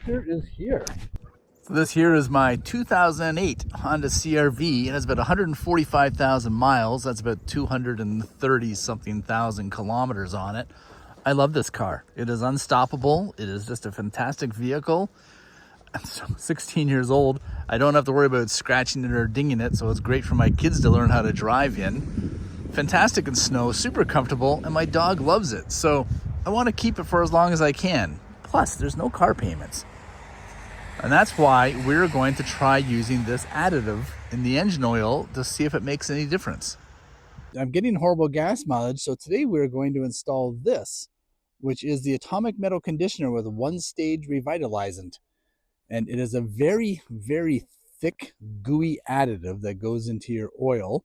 answer is here. So this here is my 2008 Honda CR-V, and it's about 145,000 miles. That's about 230 something thousand kilometers on it. I love this car. It is unstoppable. It is just a fantastic vehicle. I'm 16 years old. I don't have to worry about scratching it or dinging it, so it's great for my kids to learn how to drive in. Fantastic in snow, super comfortable, and my dog loves it. So I want to keep it for as long as I can. Plus, there's no car payments. And that's why we're going to try using this additive in the engine oil to see if it makes any difference. I'm getting horrible gas mileage, so today we're going to install this, which is the Atomic Metal Conditioner with one-stage revitalizant. And it is a very, very thick, gooey additive that goes into your oil.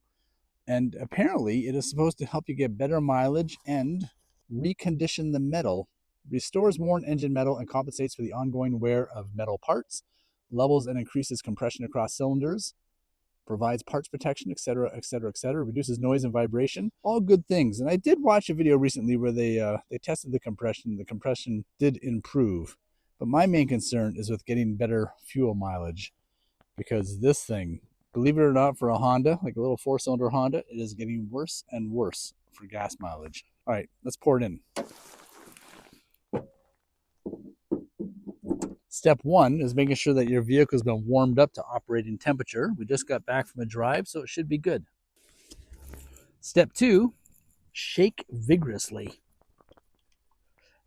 And apparently it is supposed to help you get better mileage and recondition the metal, restores worn engine metal, and compensates for the ongoing wear of metal parts, levels and increases compression across cylinders, provides parts protection, etc., etc., etc., reduces noise and vibration. All good things. And I did watch a video recently where they tested the compression. The compression did improve. But my main concern is with getting better fuel mileage, because this thing, believe it or not, for a Honda, like a little 4-cylinder Honda, it is getting worse and worse for gas mileage. All right, let's pour it in. Step one is making sure that your vehicle has been warmed up to operating temperature. We just got back from a drive, so it should be good. Step two, shake vigorously.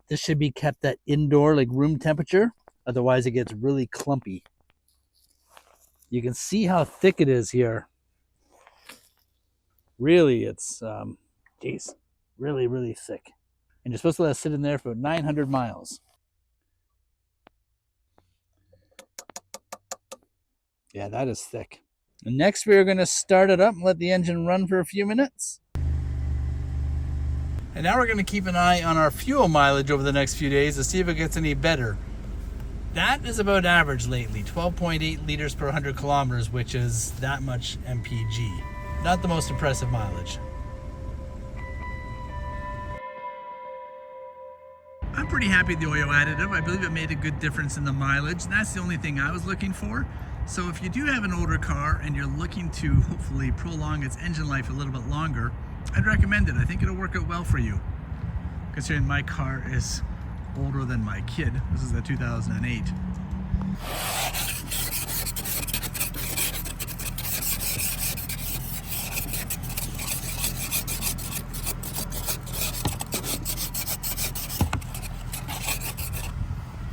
This should be kept at indoor, like room temperature. Otherwise, it gets really clumpy. You can see how thick it is here. Really, it's, really, really thick. And you're supposed to let it sit in there for 900 miles. Yeah, that is thick. And next, we're going to start it up and let the engine run for a few minutes. And now we're going to keep an eye on our fuel mileage over the next few days to see if it gets any better. That is about average lately, 12.8 liters per 100 kilometers, which is that much MPG. Not the most impressive mileage. I'm pretty happy with the oil additive. I believe it made a good difference in the mileage. That's the only thing I was looking for. So if you do have an older car and you're looking to hopefully prolong its engine life a little bit longer, I'd recommend it. I think it'll work out well for you, considering my car is older than my kid. This is a 2008.